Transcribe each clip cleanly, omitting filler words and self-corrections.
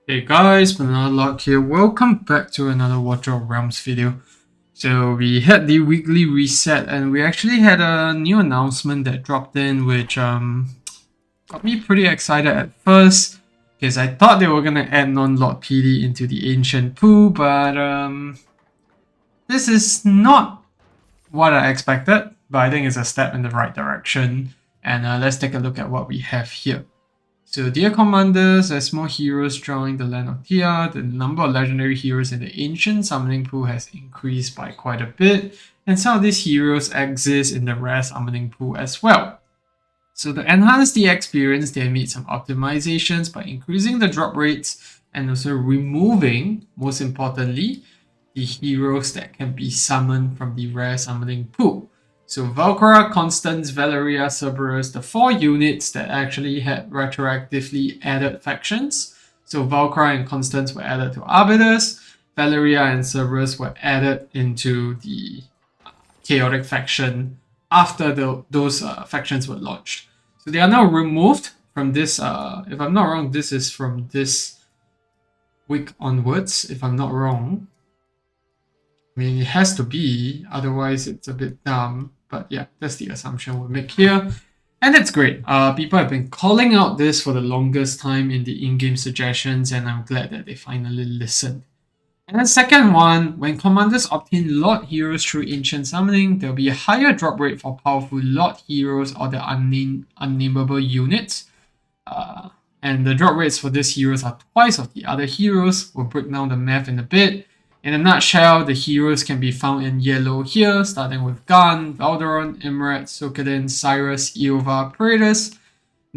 Hey guys, Banana Lock here. Welcome back to another Watcher of Realms video. So we had the weekly reset and we actually had a new announcement that dropped in which got me pretty excited at first because I thought they were gonna add non-lot PD into the ancient pool, but this is not what I expected, but I think it's a step in the right direction. And let's take a look at what we have here. So, dear commanders, as more heroes join the land of Tia, the number of legendary heroes in the ancient summoning pool has increased by quite a bit, and some of these heroes exist in the rare summoning pool as well. So, to enhance the experience, they made some optimizations by increasing the drop rates and also removing, most importantly, the heroes that can be summoned from the rare summoning pool. So Valkyra, Constance, Valeria, Cerberus, the 4 units that actually had retroactively added factions. So Valkyra and Constance were added to Arbiters, Valeria and Cerberus were added into the Chaotic faction after those factions were launched. So they are now removed from this, if I'm not wrong, this is from this week onwards, if I'm not wrong. I mean, it has to be, otherwise it's a bit dumb. But yeah, that's the assumption we'll make here. And that's great. People have been calling out this for the longest time in the in-game suggestions, and I'm glad that they finally listened. And the second one, when commanders obtain Lot heroes through Ancient Summoning, there'll be a higher drop rate for powerful Lot heroes or the unnameable units. And the drop rates for these heroes are twice of the other heroes. We'll break down the math in a bit. In a nutshell, the heroes can be found in yellow here, starting with Gun, Valderon, Imrat, Sokedin, Cyrus, Eova, Praetus,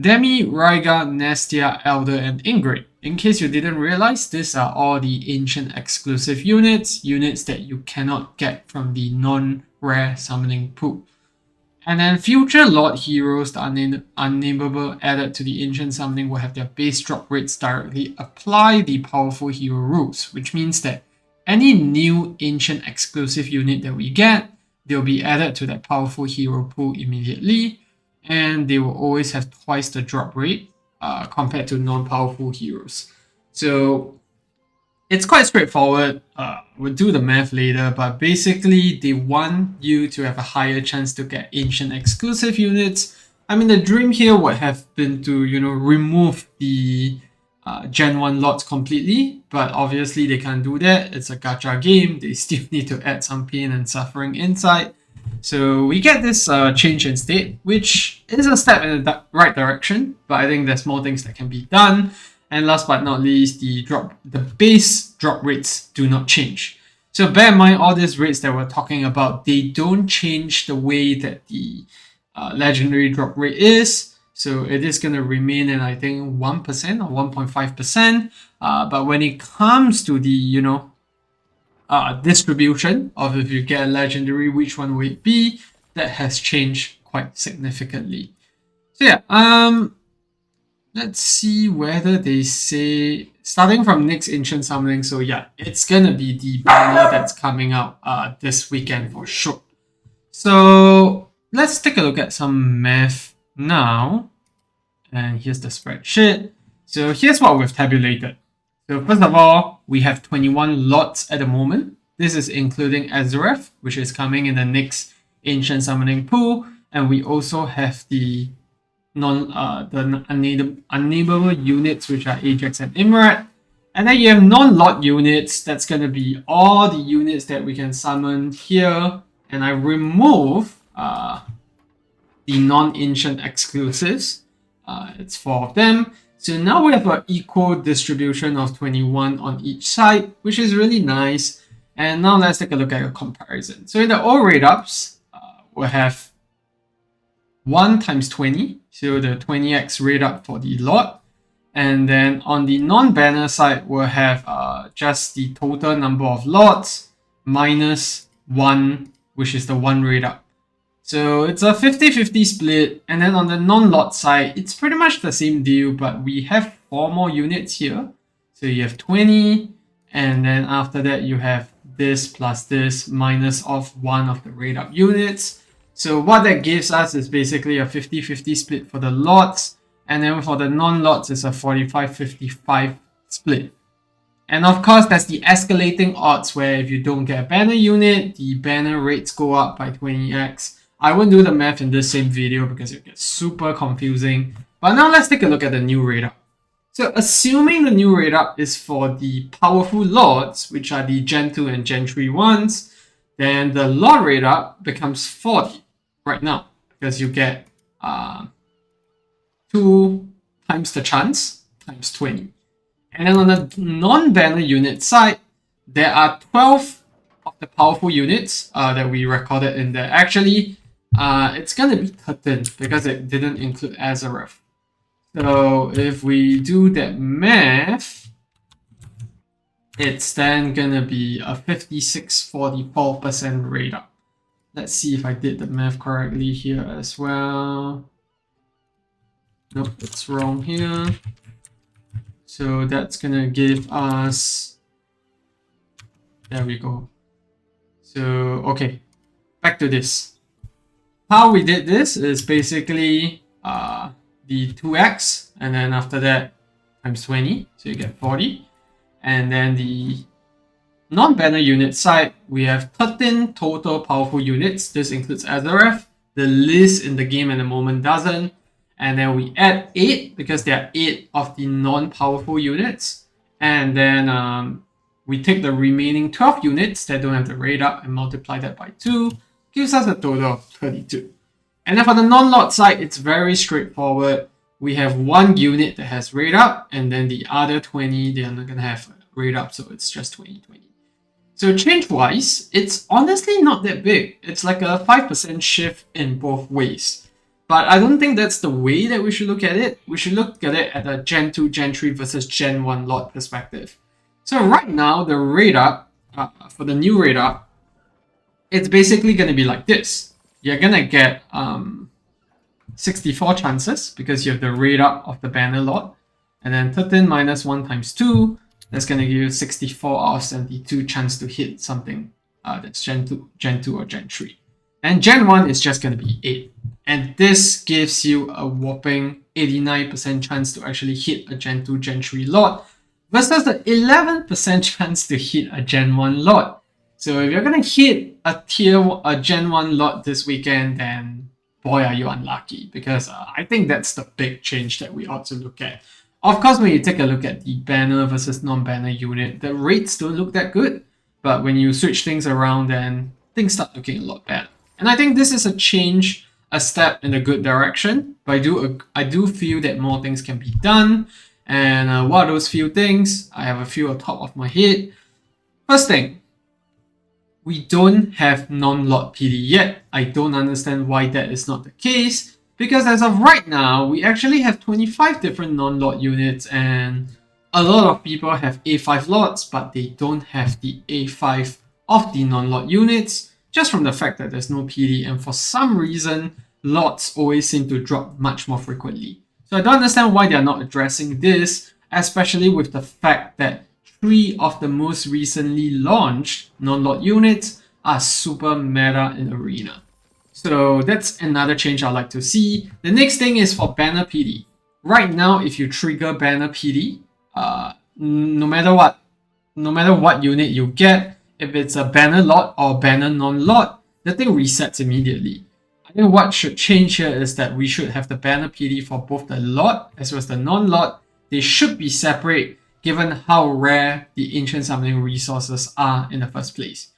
Demi, Raiga, Nestia, Elder, and Ingrid. In case you didn't realize, these are all the ancient exclusive units that you cannot get from the non-rare summoning pool. And then future Lord heroes, the unnameable added to the ancient summoning, will have their base drop rates directly apply the powerful hero rules, which means that any new ancient exclusive unit that we get, they'll be added to that powerful hero pool immediately, and they will always have twice the drop rate compared to non-powerful heroes. So it's quite straightforward. We'll do the math later, but basically they want you to have a higher chance to get ancient exclusive units. I mean, the dream here would have been to, remove the Gen 1 lots completely, but obviously they can't do that. It's a gacha game. They still need to add some pain and suffering inside. So we get this change in state, which is a step in the right direction, but I think there's more things that can be done. And last but not least, the base drop rates do not change. So bear in mind, all these rates that we're talking about, they don't change the way that the legendary drop rate is. So it is going to remain at, I think, 1% or 1.5%. But when it comes to the, distribution of if you get a legendary, which one will it be, that has changed quite significantly. So yeah, let's see whether they say, starting from next Ancient Summoning, so yeah, it's going to be the banner that's coming out this weekend for sure. So let's take a look at some math now. And here's the spreadsheet. So here's what we've tabulated. So first of all, we have 21 lots at the moment. This is including Ezareth, which is coming in the next Ancient Summoning pool. And we also have the unnameable units, which are Ajax and Imrat. And then you have non-lot units. That's going to be all the units that we can summon here. And I remove the non-ancient exclusives. It's 4 of them. So now we have an equal distribution of 21 on each side, which is really nice. And now let's take a look at a comparison. So in the all rate ups, we'll have 1 times 20. So the 20x rate up for the lot. And then on the non-banner side, we'll have just the total number of lots minus 1, which is the 1 rate up. So it's a 50-50 split, and then on the non-lot side, it's pretty much the same deal, but we have 4 more units here. So you have 20, and then after that you have this plus this minus off 1 of the rate up units. So what that gives us is basically a 50-50 split for the lots, and then for the non-lots it's a 45-55 split. And of course, there's the escalating odds where if you don't get a banner unit, the banner rates go up by 20x. I won't do the math in this same video because it gets super confusing. But now let's take a look at the new rate up. So assuming the new rate up is for the powerful lords, which are the Gen 2 and Gen 3 ones, then the lord rate up becomes 40 right now because you get 2 times the chance times 20. And then on the non-banner unit side, there are 12 of the powerful units that we recorded in there. Actually, it's going to be 13 because it didn't include Ezareth. So if we do that math, it's then going to be a 56.44% rate up. Let's see if I did the math correctly here as well. Nope, it's wrong here. So that's going to give us, there we go. So, okay, back to this. How we did this is basically the 2x, and then after that times 20, so you get 40. And then the non-banner unit side, we have 13 total powerful units. This includes Ezareth. The list in the game at the moment doesn't. And then we add 8 because there are 8 of the non-powerful units. And then we take the remaining 12 units that don't have the rate up and multiply that by 2. Gives us a total of 32. And then for the non-lot side, it's very straightforward. We have one unit that has rate up, and then the other 20, they're not going to have rate up, so it's just 20. So change-wise, it's honestly not that big. It's like a 5% shift in both ways. But I don't think that's the way that we should look at it. We should look at it at a Gen 2, Gen 3 versus Gen 1 lot perspective. So right now, the rate up, for the new rate up, it's basically going to be like this. You're going to get 64 chances because you have the rate up of the banner lot. And then 13 minus 1 times 2, that's going to give you 64 out of 72 chance to hit something that's Gen 2 or Gen 3. And Gen 1 is just going to be 8. And this gives you a whopping 89% chance to actually hit a Gen 2, Gen 3 lot versus the 11% chance to hit a Gen 1 lot. So if you're going to hit a Gen 1 lot this weekend, then boy, are you unlucky, because I think that's the big change that we ought to look at. Of course, when you take a look at the banner versus non-banner unit, the rates don't look that good. But when you switch things around, then things start looking a lot better. And I think this is a change, a step in a good direction. But I do feel that more things can be done. And what are those few things? I have a few on top of my head. First thing, we don't have non-lot PD yet. I don't understand why that is not the case, because as of right now, we actually have 25 different non-lot units, and a lot of people have A5 lots, but they don't have the A5 of the non-lot units, just from the fact that there's no PD, and for some reason, lots always seem to drop much more frequently. So I don't understand why they're not addressing this, especially with the fact that 3 of the most recently launched non-lot units are super meta in Arena. So that's another change I'd like to see. The next thing is for banner PD. Right now, if you trigger banner PD, no matter what unit you get, if it's a banner lot or banner non-lot, the thing resets immediately. I think what should change here is that we should have the banner PD for both the lot as well as the non-lot. They should be separate, given how rare the ancient summoning resources are in the first place.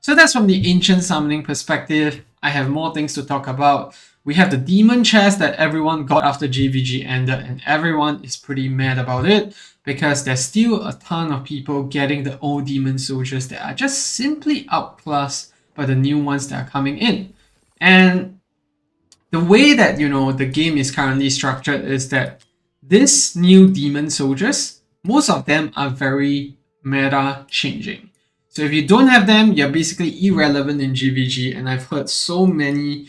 So that's from the ancient summoning perspective. I have more things to talk about. We have the demon chest that everyone got after GVG ended, and everyone is pretty mad about it because there's still a ton of people getting the old demon soldiers that are just simply outclassed by the new ones that are coming in. And the way that, the game is currently structured is that this new demon soldiers, most of them are very meta changing. So if you don't have them, you're basically irrelevant in GVG, and I've heard so many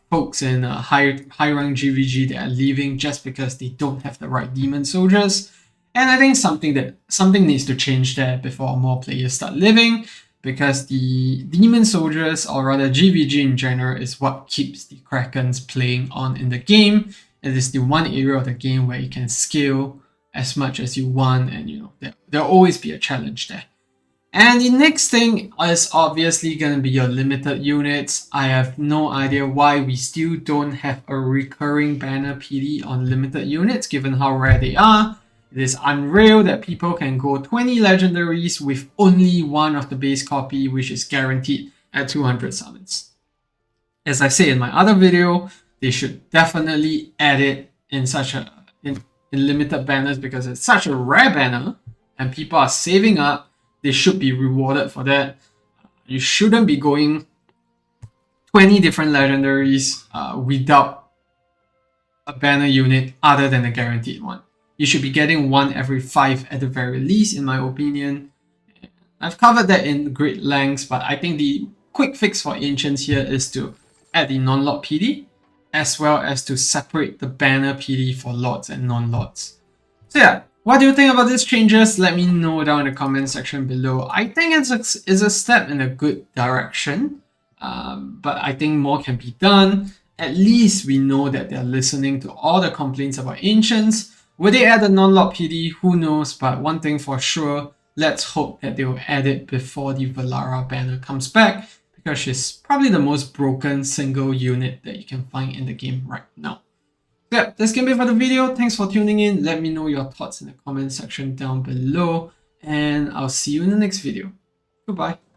folks in high rank GVG that are leaving just because they don't have the right demon soldiers. And I think something needs to change there before more players start leaving, because the demon soldiers, or rather GVG in general, is what keeps the Krakens playing on in the game. It is the one area of the game where you can scale as much as you want, and there'll always be a challenge there. And the next thing is obviously going to be your limited units. I have no idea why we still don't have a recurring banner PD on limited units, given how rare they are. It is unreal that people can go 20 legendaries with only one of the base copy, which is guaranteed at 200 summons. As I said in my other video, they should definitely add it in limited banners, because it's such a rare banner and people are saving up. They should be rewarded for that. You shouldn't be going 20 different legendaries without a banner unit other than a guaranteed one. You should be getting one every 5 at the very least, in my opinion. I've covered that in great lengths, but I think the quick fix for Ancients here is to add the non-lot PD, as well as to separate the banner PD for lots and non-lots. So yeah, what do you think about these changes? Let me know down in the comment section below. I think it's a step in a good direction, but I think more can be done. At least we know that they're listening to all the complaints about Ancients. Will they add a non-lot PD? Who knows? But one thing for sure, let's hope that they will add it before the Valara banner comes back, because she's probably the most broken single unit that you can find in the game right now. Yeah, that's gonna be it for the video. Thanks for tuning in. Let me know your thoughts in the comment section down below, and I'll see you in the next video. Goodbye.